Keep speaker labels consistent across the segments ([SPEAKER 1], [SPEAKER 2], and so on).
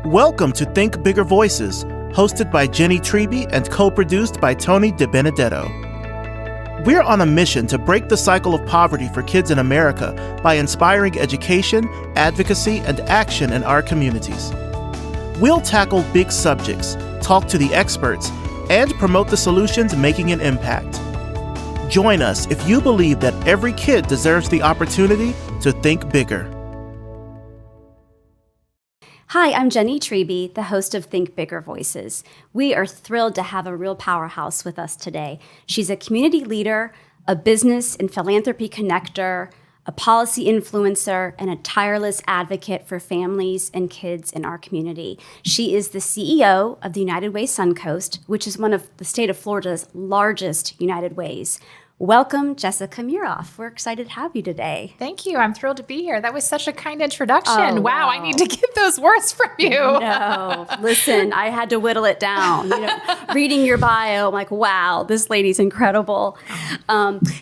[SPEAKER 1] Welcome to Think Bigger Voices, hosted by Jennie Treby and co-produced by Tony DiBenedetto. We're on a mission to break the cycle of poverty for kids in America by inspiring education, advocacy, and action in our communities. We'll tackle big subjects, talk to the experts, and promote the solutions making an impact. Join us if you believe that every kid deserves the opportunity to think bigger.
[SPEAKER 2] Hi, I'm Jennie Treby, the host of Think Bigger Voices. We are thrilled to have a real powerhouse with us today. She's a community leader, a business and philanthropy connector, a policy influencer, and a tireless advocate for families and kids in our community. She is the CEO of the United Way Suncoast, which is one of the state of Florida's largest United Ways. Welcome, Jessica Muroff. We're excited to have you today.
[SPEAKER 3] Thank you. I'm thrilled to be here. That was such a kind introduction. Wow, I need to get those words from you.
[SPEAKER 2] No, listen, I had to whittle it down. Reading your bio, I'm like, wow, this lady's incredible.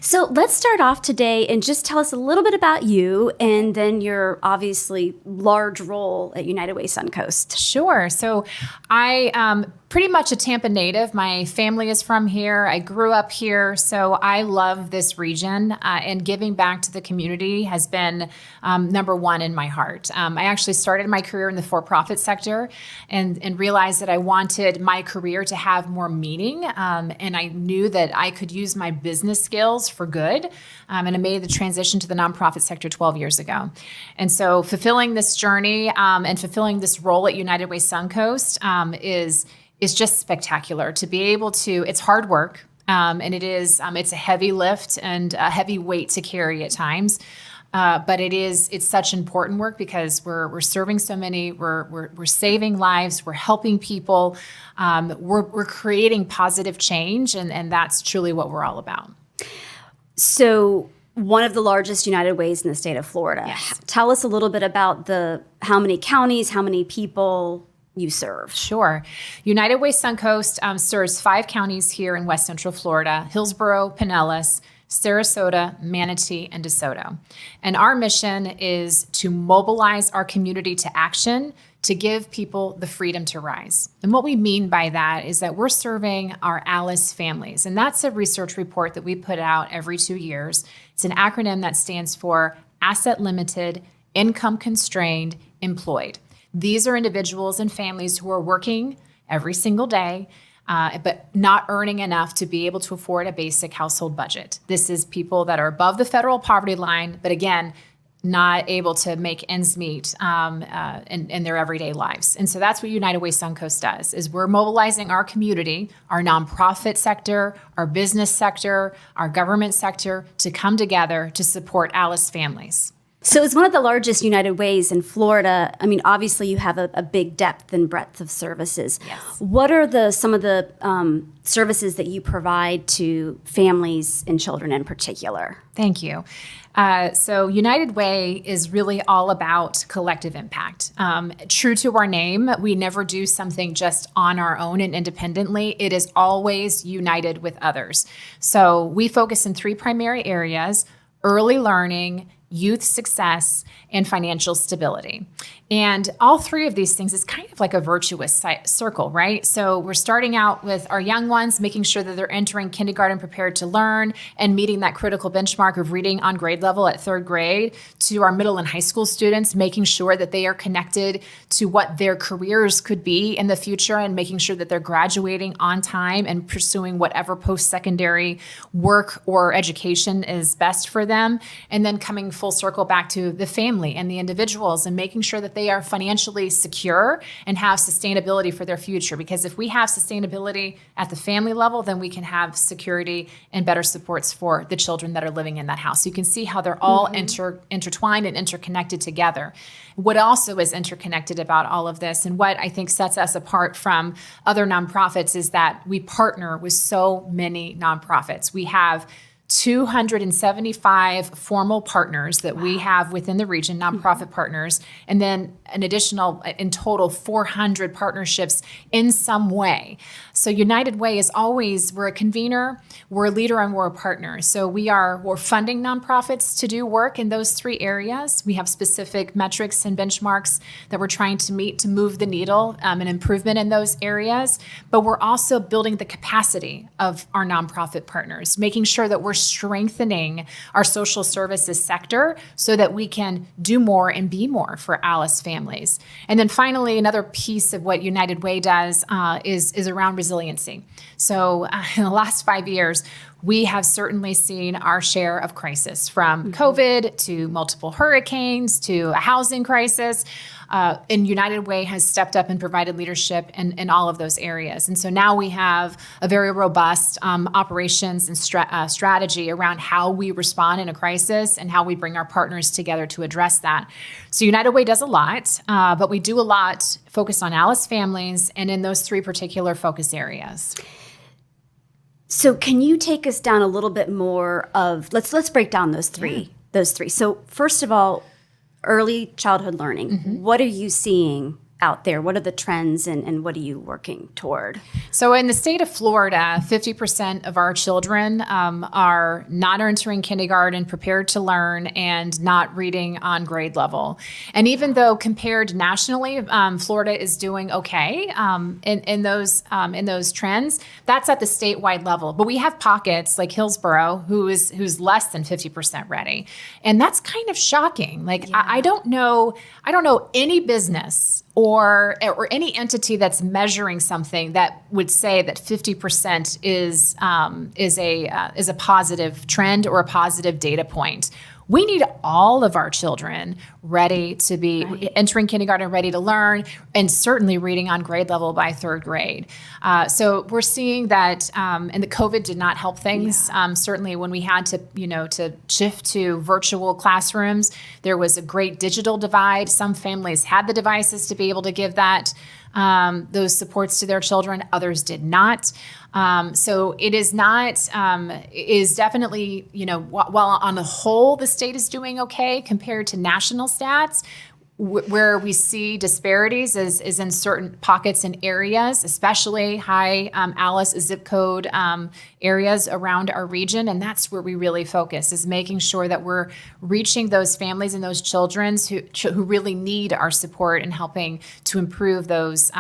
[SPEAKER 2] So let's start off today and just tell us a little bit about you and then your obviously large role at United Way Suncoast.
[SPEAKER 3] Sure. So I pretty much a Tampa native. My family is from here. I grew up here. So I love this region and giving back to the community has been number one in my heart. I actually started my career in the for-profit sector and realized that I wanted my career to have more meaning. And I knew that I could use my business skills for good. And I made the transition to the nonprofit sector 12 years ago. And so fulfilling this journey and fulfilling this role at United Way Suncoast is just spectacular to be able to. It's hard work, and it's a heavy lift and a heavy weight to carry at times. But it's such important work because we're serving so many, we're saving lives, we're helping people, we're creating positive change, and that's truly what we're all about.
[SPEAKER 2] So one of the largest United Ways in the state of Florida.
[SPEAKER 3] Yes.
[SPEAKER 2] Tell us a little bit about how many counties, how many people you serve.
[SPEAKER 3] Sure. United Way Suncoast serves 5 counties here in West Central Florida: Hillsborough, Pinellas, Sarasota, Manatee, and DeSoto. And our mission is to mobilize our community to action to give people the freedom to rise. And what we mean by that is that we're serving our ALICE families. And that's a research report that we put out every 2 years. It's an acronym that stands for Asset Limited, Income Constrained, Employed. These are individuals and families who are working every single day, but not earning enough to be able to afford a basic household budget. This is people that are above the federal poverty line, but again, not able to make ends meet in their everyday lives. And so that's what United Way Suncoast does, is we're mobilizing our community, our nonprofit sector, our business sector, our government sector to come together to support ALICE families.
[SPEAKER 2] So as one of the largest United Ways in Florida, I mean, obviously you have a big depth and breadth of services.
[SPEAKER 3] Yes.
[SPEAKER 2] What are some of the services that you provide to families and children in particular?
[SPEAKER 3] Thank you. So United Way is really all about collective impact. True to our name, we never do something just on our own and independently. It is always united with others. So we focus in 3 primary areas: early learning, youth success, and financial stability. And all 3 of these things is kind of like a virtuous circle, right? So we're starting out with our young ones, making sure that they're entering kindergarten prepared to learn and meeting that critical benchmark of reading on grade level at 3rd grade, to our middle and high school students, making sure that they are connected to what their careers could be in the future and making sure that they're graduating on time and pursuing whatever post-secondary work or education is best for them. And then coming full circle back to the family and the individuals and making sure that they are financially secure and have sustainability for their future. Because if we have sustainability at the family level, then we can have security and better supports for the children that are living in that house. So you can see how they're all intertwined and interconnected together. What also is interconnected about all of this, and what I think sets us apart from other nonprofits, is that we partner with so many nonprofits. We have 275 formal partners that we have within the region, nonprofit partners, and then an additional, in total, 400 partnerships in some way. So United Way is always, we're a convener, we're a leader, and we're a partner. So we're funding nonprofits to do work in those three areas. We have specific metrics and benchmarks that we're trying to meet to move the needle and improvement in those areas. But we're also building the capacity of our nonprofit partners, making sure that we're strengthening our social services sector so that we can do more and be more for Alice families. And then finally, another piece of what United Way does is around resiliency. So in the last 5 years, we have certainly seen our share of crisis, from COVID to multiple hurricanes to a housing crisis. And United Way has stepped up and provided leadership in all of those areas. And so now we have a very robust operations and strategy around how we respond in a crisis and how we bring our partners together to address that. So United Way does a lot, but we do a lot focused on Alice families and in those three particular focus areas.
[SPEAKER 2] So can you take us down a little bit more of, let's break down those three. So first of all, early childhood learning. What are you seeing out there? What are the trends and what are you working toward?
[SPEAKER 3] So in the state of Florida, 50% of our children are not entering kindergarten, prepared to learn, and not reading on grade level. And even though compared nationally, Florida is doing okay in those trends, that's at the statewide level. But we have pockets like Hillsborough who's less than 50% ready, and that's kind of shocking. Like I don't know any business or any entity that's measuring something that would say that 50% is a positive trend or a positive data point. We need all of our children ready to be entering kindergarten, ready to learn, and certainly reading on grade level by third grade. So we're seeing that, and the COVID did not help things. Certainly when we had to shift to virtual classrooms, there was a great digital divide. Some families had the devices to be able to give those supports to their children. Others did not. So it is not, is definitely, while on the whole, the state is doing okay compared to national stats, where we see disparities is in certain pockets and areas, especially high Alice zip code areas around our region. And that's where we really focus, is making sure that we're reaching those families and those children who really need our support and helping to improve those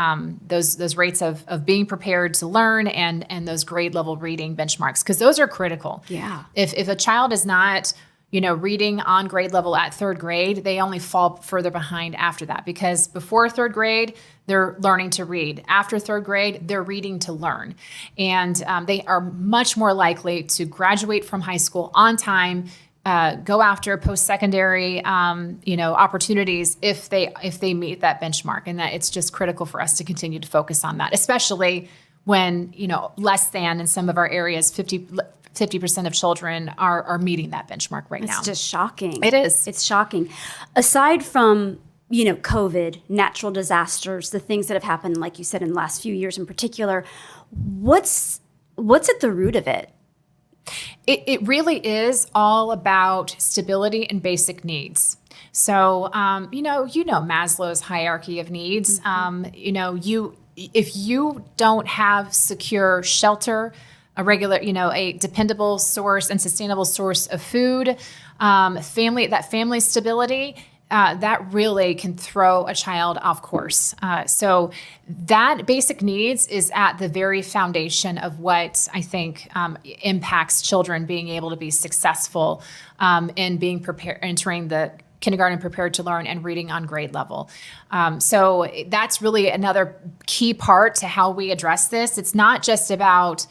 [SPEAKER 3] rates of being prepared to learn and those grade level reading benchmarks, because those are critical.
[SPEAKER 2] Yeah.
[SPEAKER 3] If a child is not reading on grade level at third grade, they only fall further behind after that, because before third grade, they're learning to read. After third grade, they're reading to learn. And they are much more likely to graduate from high school on time, go after post-secondary, opportunities if they meet that benchmark. And that it's just critical for us to continue to focus on that, especially when, less than in some of our areas, 50% of children are meeting that benchmark right now.
[SPEAKER 2] It's just shocking.
[SPEAKER 3] It is.
[SPEAKER 2] It's shocking. Aside from, COVID, natural disasters, the things that have happened, like you said, in the last few years in particular, what's at the root of it?
[SPEAKER 3] It really is all about stability and basic needs. So, Maslow's hierarchy of needs. If you don't have secure shelter, a dependable source and sustainable source of food, family stability, that really can throw a child off course. So that basic needs is at the very foundation of what I think impacts children being able to be successful in being prepared, entering the kindergarten prepared to learn and reading on grade level. So that's really another key part to how we address this. It's not just about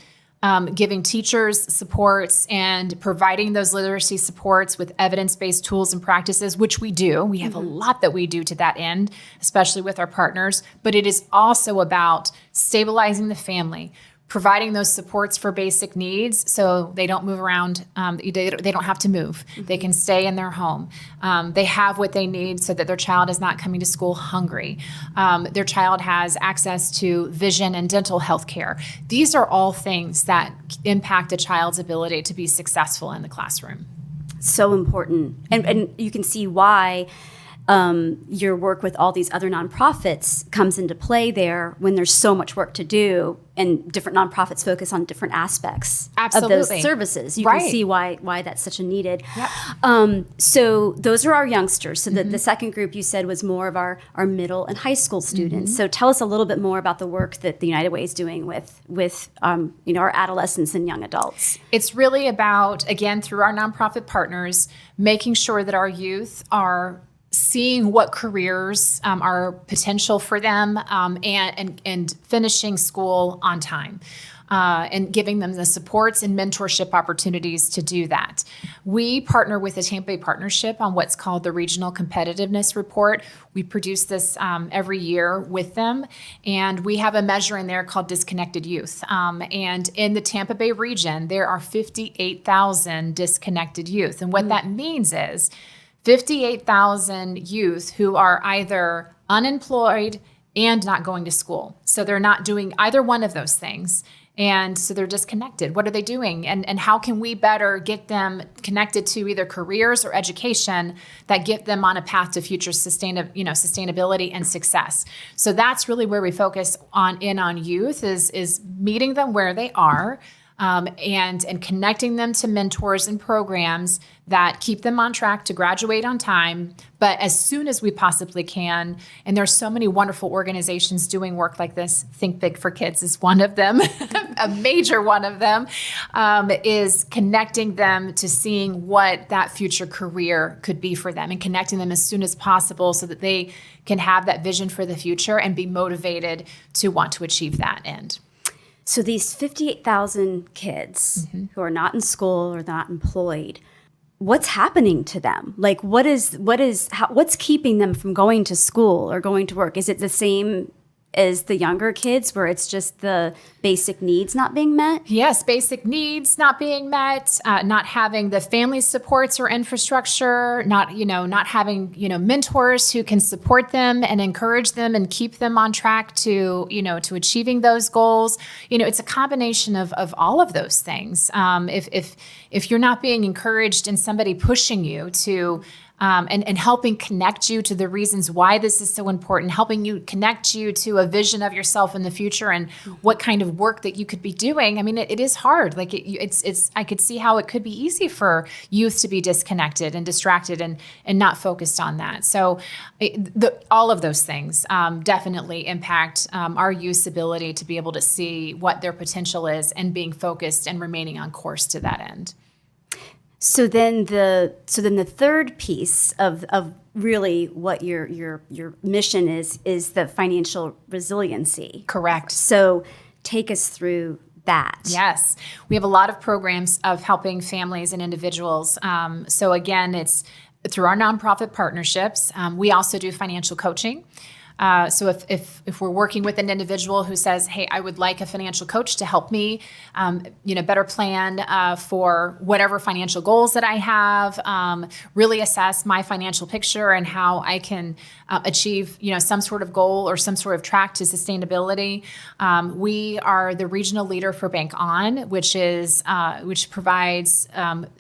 [SPEAKER 3] giving teachers supports and providing those literacy supports with evidence-based tools and practices, which we do. We have a lot that we do to that end, especially with our partners. But it is also about stabilizing the family, providing those supports for basic needs so they don't move around. They don't have to move. They can stay in their home. They have what they need so that their child is not coming to school hungry. Their child has access to vision and dental health care. These are all things that impact a child's ability to be successful in the classroom.
[SPEAKER 2] So important. And you can see why your work with all these other nonprofits comes into play there when there's so much work to do and different nonprofits focus on different aspects of those services. You can see why that's such a needed.
[SPEAKER 3] Yep.
[SPEAKER 2] So those are our youngsters. So the second group you said was more of our middle and high school students. So tell us a little bit more about the work that the United Way is doing with our adolescents and young adults.
[SPEAKER 3] It's really about, again, through our nonprofit partners, making sure that our youth are seeing what careers are potential for them and finishing school on time and giving them the supports and mentorship opportunities to do that. We partner with the Tampa Bay Partnership on what's called the Regional Competitiveness Report. We produce this every year with them, and we have a measure in there called Disconnected Youth. And in the Tampa Bay region, there are 58,000 disconnected youth. And what that means is 58,000 youth who are either unemployed and not going to school. So they're not doing either one of those things. And so they're disconnected. What are they doing? And how can we better get them connected to either careers or education that get them on a path to future sustainability and success? So that's really where we focus on youth is meeting them where they are. And connecting them to mentors and programs that keep them on track to graduate on time, but as soon as we possibly can. And there's so many wonderful organizations doing work like this. Think Big for Kids is one of them. A major one of them is connecting them to seeing what that future career could be for them and connecting them as soon as possible so that they can have that vision for the future and be motivated to want to achieve that end.
[SPEAKER 2] So these 58,000 kids who are not in school or not employed, what's happening to them? Like, what's keeping them from going to school or going to work? Is it the same as the younger kids where it's just the basic needs not being met?
[SPEAKER 3] Yes, basic needs not being met, not having the family supports or infrastructure, not having, mentors who can support them and encourage them and keep them on track to achieving those goals. It's a combination of all of those things. If you're not being encouraged and somebody pushing you to and helping connect you to the reasons why this is so important, helping you connect you to a vision of yourself in the future and what kind of work that you could be doing. I mean, it is hard. Like it's. I could see how it could be easy for youth to be disconnected and distracted and not focused on that. So all of those things definitely impact our youth's ability to be able to see what their potential is and being focused and remaining on course to that end.
[SPEAKER 2] So then the third piece of really what your mission is the financial resiliency.
[SPEAKER 3] Correct.
[SPEAKER 2] So take us through that.
[SPEAKER 3] Yes. We have a lot of programs of helping families and individuals. So again, it's through our nonprofit partnerships. We also do financial coaching. So if we're working with an individual who says, hey, I would like a financial coach to help me, better plan for whatever financial goals that I have, really assess my financial picture and how I can achieve, some sort of goal or some sort of track to sustainability. We are the regional leader for Bank On, which provides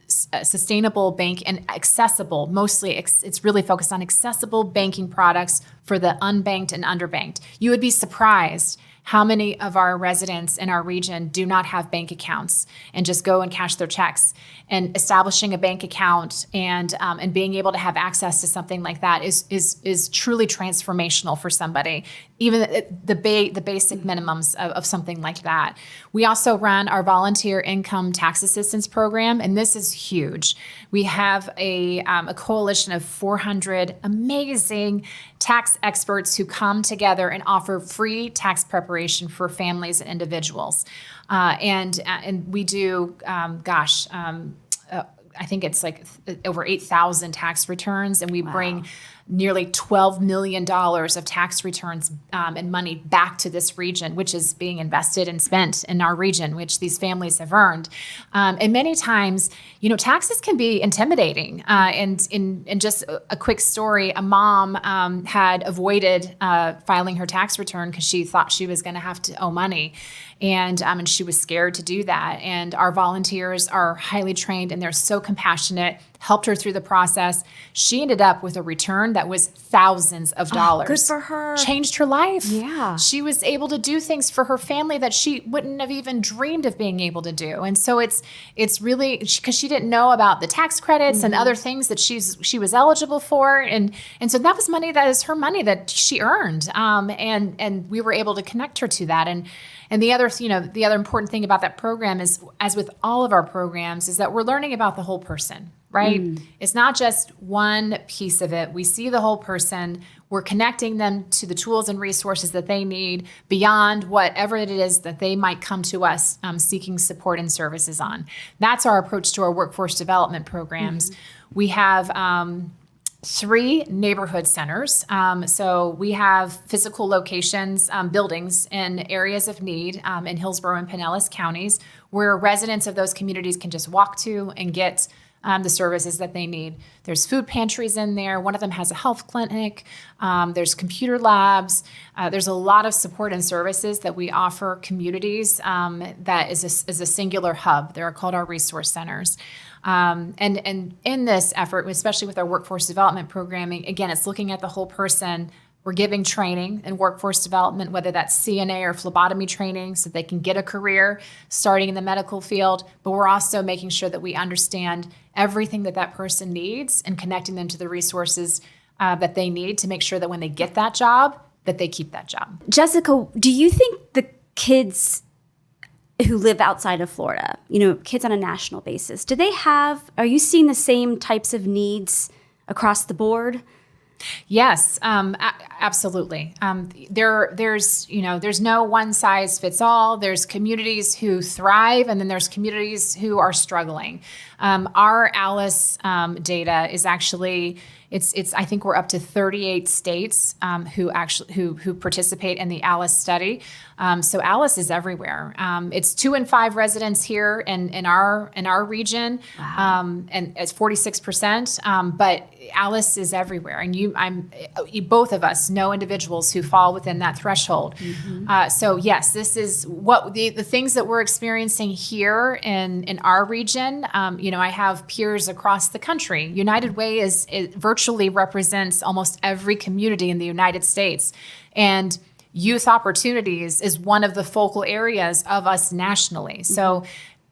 [SPEAKER 3] sustainable bank and accessible, it's really focused on accessible banking products for the unbanked and underbanked. You would be surprised how many of our residents in our region do not have bank accounts and just go and cash their checks. And establishing a bank account and being able to have access to something like that is truly transformational for somebody. Even the basic minimums of something like that. We also run our volunteer income tax assistance program, and this is huge. We have a coalition of 400 amazing tax experts who come together and offer free tax preparation for families and individuals. And we do, I think it's like over 8,000 tax returns, and we bring nearly $12 million of tax returns and money back to this region, which is being invested and spent in our region, which these families have earned. And many times, taxes can be intimidating. And in just a quick story, a mom had avoided filing her tax return because she thought she was going to have to owe money. And she was scared to do that. And our volunteers are highly trained and they're so compassionate, helped her through the process. She ended up with a return that was thousands of dollars.
[SPEAKER 2] Good for her.
[SPEAKER 3] Changed her life.
[SPEAKER 2] Yeah.
[SPEAKER 3] She was able to do things for her family that she wouldn't have even dreamed of being able to do. And so it's really because she didn't know about the tax credits and other things that she was eligible for. And so that was money that is her money that she earned. And we were able to connect her to that. And the other important thing about that program is, as with all of our programs, is that we're learning about the whole person, right? It's not just one piece of it. We see the whole person. We're connecting them to the tools and resources that they need beyond whatever it is that they might come to us seeking support and services on. That's our approach to our workforce development programs. We have 3 neighborhood centers. So we have physical locations, buildings in areas of need in Hillsborough and Pinellas counties, where residents of those communities can just walk to and get the services that they need. There's food pantries in there. One of them has a health clinic. There's computer labs. There's a lot of support and services that we offer communities that is a singular hub. They're called our resource centers. And in this effort, especially with our workforce development programming, again, it's looking at the whole person. We're giving training in workforce development, whether that's CNA or phlebotomy training, so they can get a career starting in the medical field. But we're also making sure that we understand everything that person needs and connecting them to the resources that they need to make sure that when they get that job, that they keep that job.
[SPEAKER 2] Jessica, do you think the kids who live outside of Florida, kids on a national basis, are you seeing the same types of needs across the board?
[SPEAKER 3] Yes, absolutely. There's no one size fits all. There's communities who thrive, and then there's communities who are struggling. Our ALICE data is actually I think we're up to 38 states who participate in the ALICE study. So ALICE is everywhere. It's 2 in 5 residents here in our region, and it's 46%. But ALICE is everywhere, and both of us know individuals who fall within that threshold. So yes, this is what the things that we're experiencing here in our region. I have peers across the country. United Way is virtually represents almost every community in the United States, and youth opportunities is one of the focal areas of us nationally. So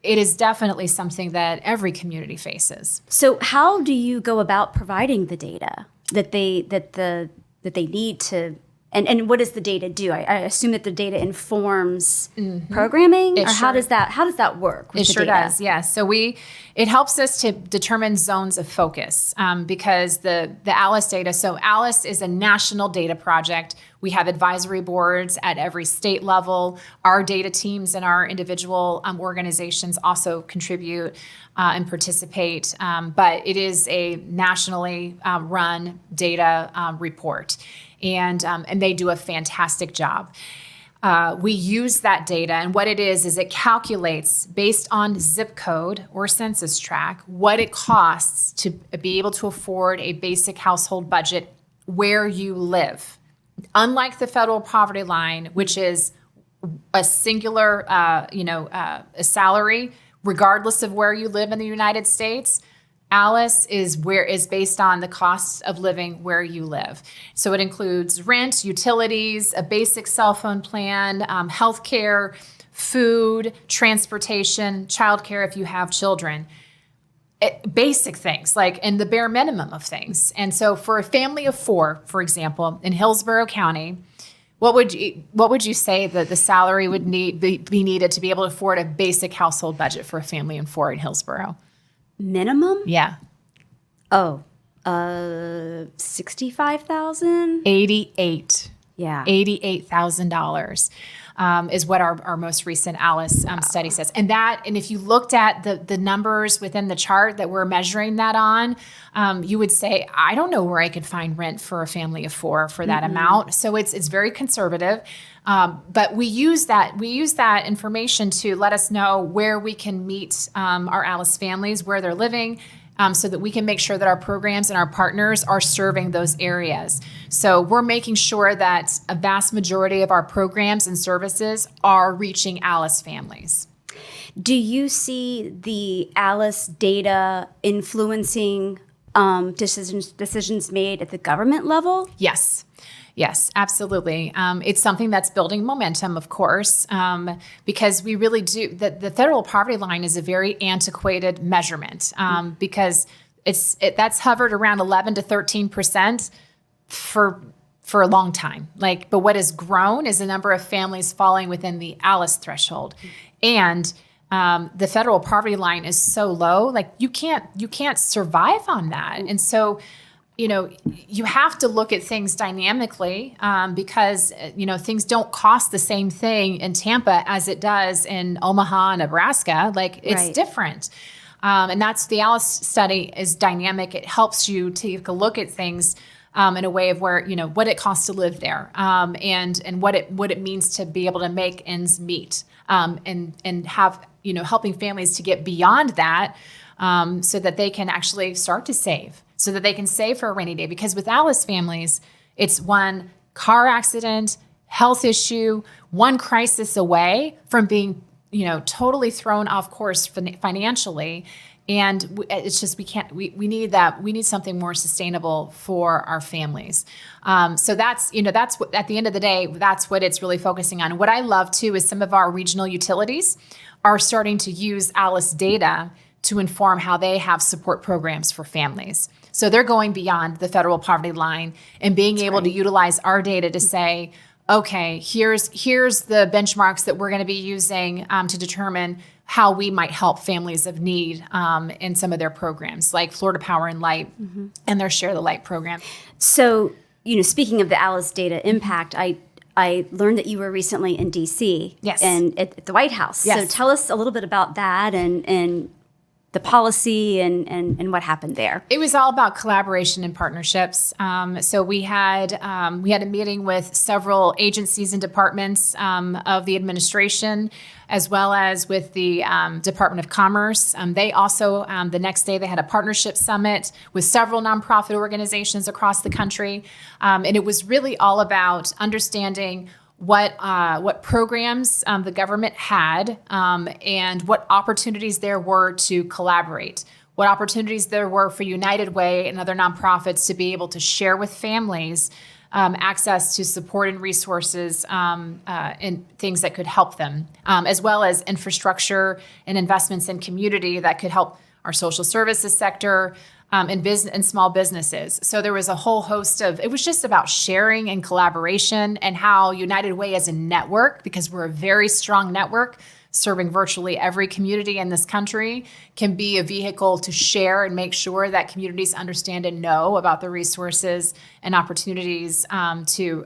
[SPEAKER 3] it is definitely something that every community faces.
[SPEAKER 2] So how do you go about providing the data that they need to, and what does the data do? I assume that the data informs programming, how does that work with
[SPEAKER 3] it
[SPEAKER 2] the
[SPEAKER 3] sure
[SPEAKER 2] data?
[SPEAKER 3] does, yes. So it helps us to determine zones of focus because the ALICE data, so ALICE is a national data project. We have advisory boards at every state level. Our data teams and our individual organizations also contribute and participate. But it is a nationally run data report. And they do a fantastic job. We use that data, and what it is it calculates based on zip code or census tract what it costs to be able to afford a basic household budget where you live. Unlike the federal poverty line, which is a singular, a salary, regardless of where you live in the United States, ALICE is based on the cost of living where you live. So it includes rent, utilities, a basic cell phone plan, healthcare, food, transportation, childcare if you have children. Basic things and the bare minimum of things. And so for a family of 4, for example, in Hillsborough County, what would you say that the salary would be needed to be able to afford a basic household budget for a family of 4 in Hillsborough?
[SPEAKER 2] Minimum?
[SPEAKER 3] Yeah.
[SPEAKER 2] Oh, 65,000?
[SPEAKER 3] 88.
[SPEAKER 2] Yeah.
[SPEAKER 3] $88,000 is what our most recent Alice study says. And if you looked at the numbers within the chart that we're measuring that on, you would say, I don't know where I could find rent for a family of 4 for that amount. So it's very conservative. But we use that information to let us know where we can meet our Alice families, where they're living, so that we can make sure that our programs and our partners are serving those areas. So we're making sure that a vast majority of our programs and services are reaching Alice families.
[SPEAKER 2] Do you see the Alice data influencing decisions made at the government level?
[SPEAKER 3] Yes, absolutely. It's something that's building momentum, of course, because we really do. The federal poverty line is a very antiquated measurement because that's hovered around 11 to 13% for a long time. But what has grown is the number of families falling within the Alice threshold, and the federal poverty line is so low. You can't survive on that, and so. You have to look at things dynamically because, things don't cost the same thing in Tampa as it does in Omaha, Nebraska. It's different. And that's the Alice study is dynamic. It helps you take a look at things in a way of where, what it costs to live there and what it means to be able to make ends meet and have, helping families to get beyond that so that they can actually start to save. So that they can save for a rainy day. Because with Alice families, it's one car accident, health issue, one crisis away from being, totally thrown off course financially. And it's just, we need that. We need something more sustainable for our families. So that's what, at the end of the day, that's what it's really focusing on. What I love too is some of our regional utilities are starting to use Alice data to inform how they have support programs for families. So they're going beyond the federal poverty line and being able to utilize our data to say, okay, here's the benchmarks that we're going to be using to determine how we might help families of need in some of their programs, like Florida Power and Light and their Share the Light program.
[SPEAKER 2] So, speaking of the Alice data impact, I learned that you were recently in D.C.
[SPEAKER 3] Yes.
[SPEAKER 2] And at the White House.
[SPEAKER 3] Yes.
[SPEAKER 2] So tell us a little bit about that and the policy and what happened there.
[SPEAKER 3] It was all about collaboration and partnerships. So we had a meeting with several agencies and departments of the administration, as well as with the Department of Commerce. They also, the next day, they had a partnership summit with several nonprofit organizations across the country. And it was really all about understanding what programs the government had and what opportunities there were to collaborate, what opportunities there were for United Way and other nonprofits to be able to share with families access to support and resources and things that could help them, as well as infrastructure and investments in community that could help our social services sector, and small businesses. So there was a whole host of, it was just about sharing and collaboration and how United Way as a network, because we're a very strong network serving virtually every community in this country, can be a vehicle to share and make sure that communities understand and know about the resources and opportunities to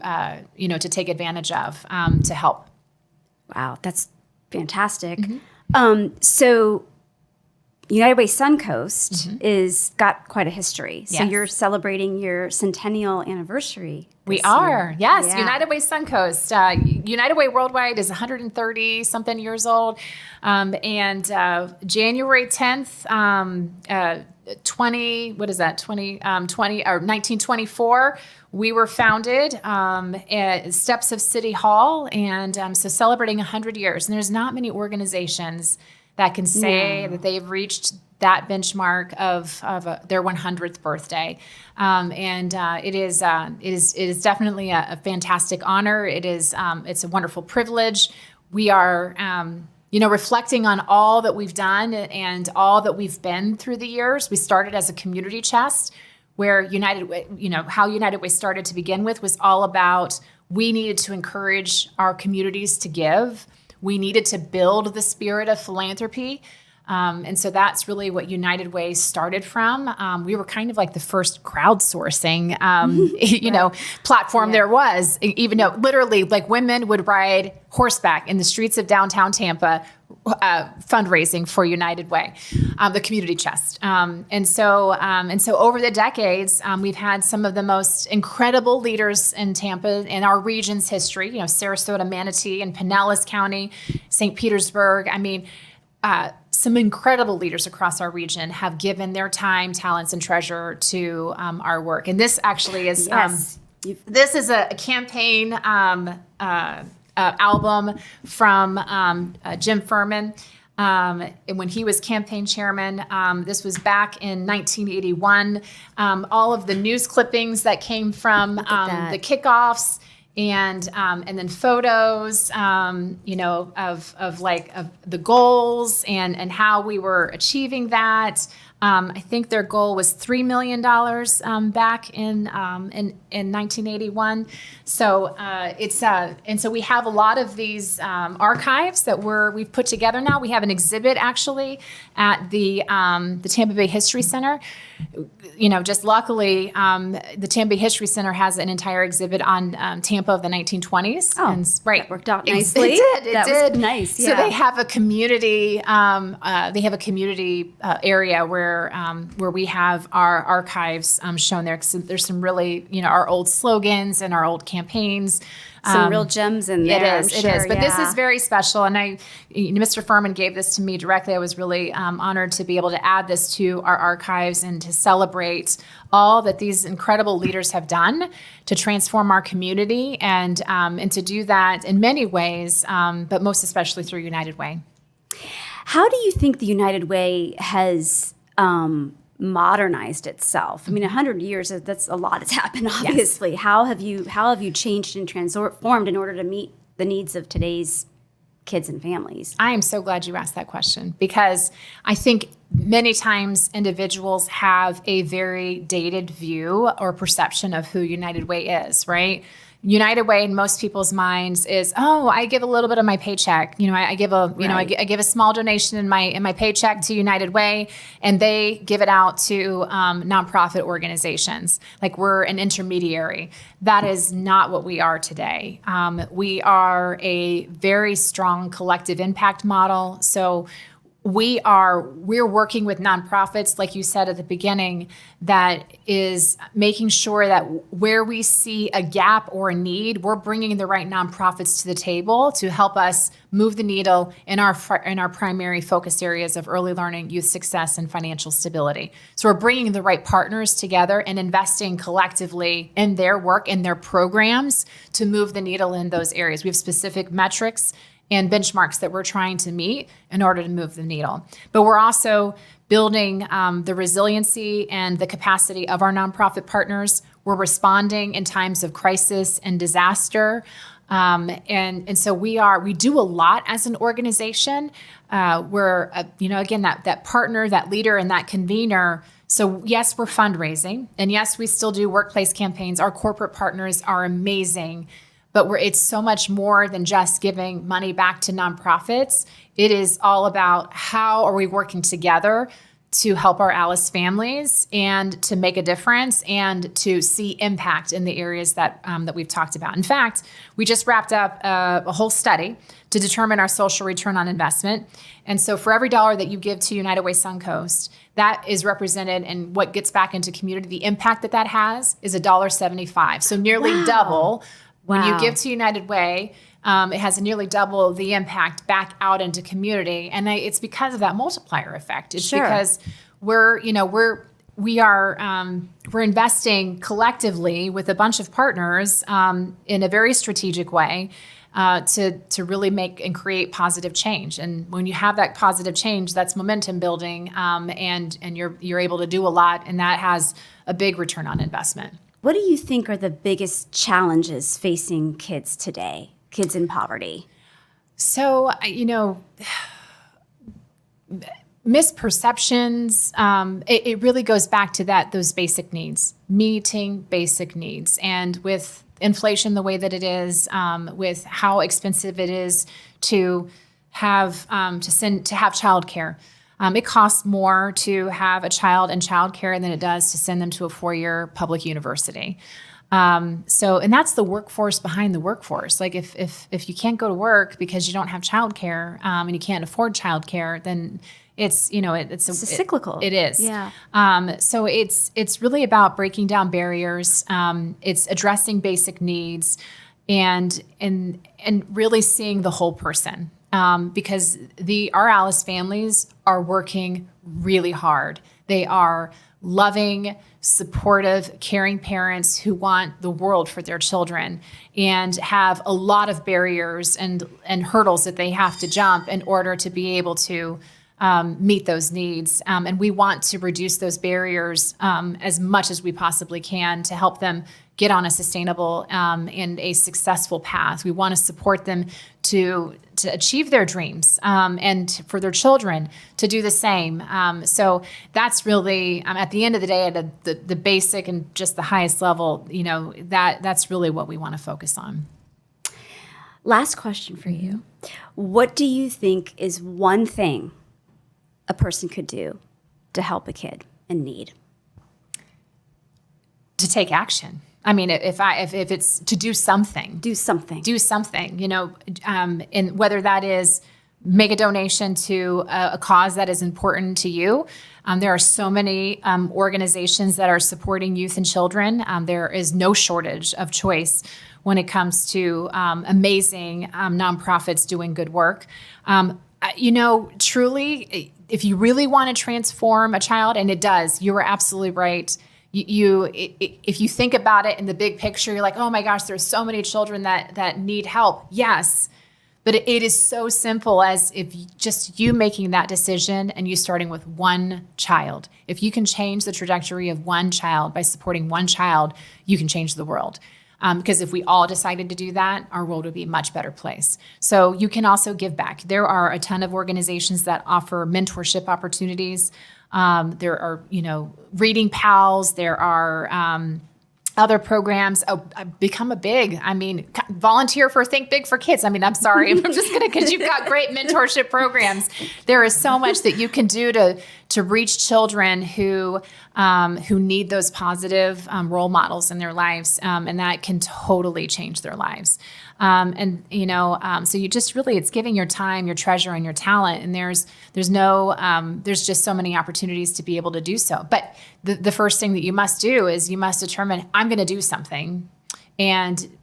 [SPEAKER 3] take advantage of to help.
[SPEAKER 2] Wow, that's fantastic. So United Way Suncoast is got quite a history. So you're celebrating your centennial anniversary.
[SPEAKER 3] We are,
[SPEAKER 2] year.
[SPEAKER 3] yes.
[SPEAKER 2] Yeah.
[SPEAKER 3] United Way Suncoast. United Way Worldwide is 130 something years old. And January 10th, 1924, we were founded at steps of City Hall. And so celebrating 100 years. And there's not many organizations that can say that they've reached that benchmark of their 100th birthday, and it is definitely a fantastic honor. It's a wonderful privilege. We are reflecting on all that we've done and all that we've been through the years. We started as a community chest, where United Way, how United Way started to begin with was all about we needed to encourage our communities to give. We needed to build the spirit of philanthropy And so that's really what United Way started from. We were kind of like the first crowdsourcing, platform there was, even though literally like women would ride horseback in the streets of downtown Tampa, fundraising for United Way, the community chest. And so over the decades, we've had some of the most incredible leaders in Tampa in our region's history, Sarasota, Manatee, and Pinellas County, St. Petersburg. I mean, some incredible leaders across our region have given their time, talents, and treasure to our work. And this actually is this is a campaign album from Jim Furman. When he was campaign chairman, this was back in 1981. All of the news clippings that came from the kickoffs. And then photos, of the goals and how we were achieving that. I think their goal was $3 million back in 1981. So and so we have a lot of these archives that we've put together now. We have an exhibit actually at the Tampa Bay History Center. Just luckily, the Tampa Bay History Center has an entire exhibit on Tampa of the 1920s.
[SPEAKER 2] Oh,
[SPEAKER 3] and, right,
[SPEAKER 2] that worked out nicely.
[SPEAKER 3] It did.
[SPEAKER 2] Was nice. Yeah.
[SPEAKER 3] So they have a community. Area where we have our archives shown there. 'Cause there's some really, our old slogans and our old campaigns.
[SPEAKER 2] Some real gems in there.
[SPEAKER 3] It is. But this is very special. And Mr. Furman gave this to me directly. I was really honored to be able to add this to our archives and to celebrate all that these incredible leaders have done to transform our community and to do that in many ways, but most especially through United Way.
[SPEAKER 2] How do you think the United Way has modernized itself? I mean, 100 years, that's a lot has happened, obviously. Yes. How have you changed and transformed in order to meet the needs of today's kids and families?
[SPEAKER 3] I am so glad you asked that question because I think many times individuals have a very dated view or perception of who United Way is, right? United Way in most people's minds is, I give a little bit of my paycheck. I give I give a small donation in my paycheck to United Way, and they give it out to nonprofit organizations. Like we're an intermediary. That is not what we are today. We are a very strong collective impact model. So we're working with nonprofits, like you said at the beginning, that is making sure that where we see a gap or a need, we're bringing the right nonprofits to the table to help us move the needle in our primary focus areas of early learning, youth success, and financial stability. So we're bringing the right partners together and investing collectively in their work and their programs to move the needle in those areas. We have specific metrics and benchmarks that we're trying to meet in order to move the needle. But we're also building the resiliency and the capacity of our nonprofit partners. We're responding in times of crisis and disaster. And so we do a lot as an organization. We're, again, that partner, that leader, and that convener. So yes, we're fundraising. And yes, we still do workplace campaigns. Our corporate partners are amazing. But it's so much more than just giving money back to nonprofits. It is all about how are we working together to help our Alice families and to make a difference and to see impact in the areas that we've talked about. In fact, we just wrapped up a whole study to determine our social return on investment. And so for every dollar that you give to United Way Suncoast, that is represented and what gets back into community, the impact that has is $1.75. So nearly double. When you give to United Way, it has nearly double the impact back out into community, and it's because of that multiplier effect. It's because we're investing collectively with a bunch of partners in a very strategic way to really make and create positive change. And when you have that positive change, that's momentum building, and you're able to do a lot, and that has a big return on investment.
[SPEAKER 2] What do you think are the biggest challenges facing kids today, kids in poverty?
[SPEAKER 3] So, misperceptions, it really goes back to those basic needs, meeting basic needs. And with inflation the way that it is, with how expensive it is to have childcare, It costs more to have a child in childcare than it does to send them to a 4-year public university. And that's the workforce behind the workforce. Like if you can't go to work because you don't have childcare, and you can't afford childcare, then it's cyclical. It is.
[SPEAKER 2] Yeah.
[SPEAKER 3] So it's really about breaking down barriers. It's addressing basic needs, and really seeing the whole person. Because our Alice families are working really hard. They are loving, supportive, caring parents who want the world for their children and have a lot of barriers and hurdles that they have to jump in order to be able to meet those needs. And we want to reduce those barriers as much as we possibly can to help them get on a sustainable and a successful path. We want to support them to achieve their dreams and for their children to do the same. So that's really, at the end of the day, at the basic and just the highest level, that's really what we want to focus on.
[SPEAKER 2] Last question for you. What do you think is one thing a person could do to help a kid in need?
[SPEAKER 3] To take action. I mean, if it's to do something, and whether that is make a donation to a cause that is important to you. There are so many organizations that are supporting youth and children. There is no shortage of choice when it comes to amazing nonprofits doing good work. Truly, if you really want to transform a child, and it does, you are absolutely right. If you think about it in the big picture, you're like, oh my gosh, there's so many children that need help. Yes, but it is so simple as if just you making that decision and you starting with one child. If you can change the trajectory of one child by supporting one child, you can change the world. Because if we all decided to do that, our world would be a much better place. So you can also give back. There are a ton of organizations that offer mentorship opportunities. There are, reading pals. There are other programs. Volunteer for Think Big for Kids. I'm sorry. I'm just going to, because you've got great mentorship programs. There is so much that you can do to reach children who need those positive role models in their lives, and that can totally change their lives. So you just really, it's giving your time, your treasure, and your talent. And there's just so many opportunities to be able to do so. But the first thing that you must do is you must determine, I'm going to do something, and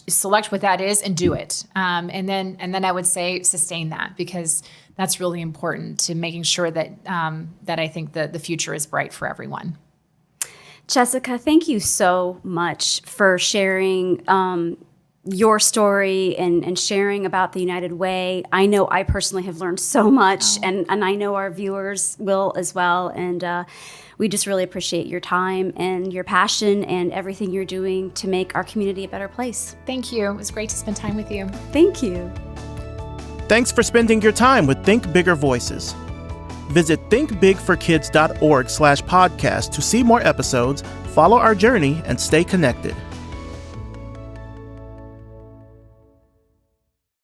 [SPEAKER 3] select what that is and do it. And then I would say sustain that, because that's really important to making sure that I think the future is bright for everyone.
[SPEAKER 2] Jessica, thank you so much for sharing your story and sharing about the United Way. I know I personally have learned so much, and I know our viewers will as well. And we just really appreciate your time and your passion and everything you're doing to make our community a better place.
[SPEAKER 3] Thank you. It was great to spend time with you.
[SPEAKER 2] Thank you.
[SPEAKER 1] Thanks for spending your time with Think Bigger Voices. Visit thinkbigforkids.org/podcast to see more episodes, follow our journey, and stay connected.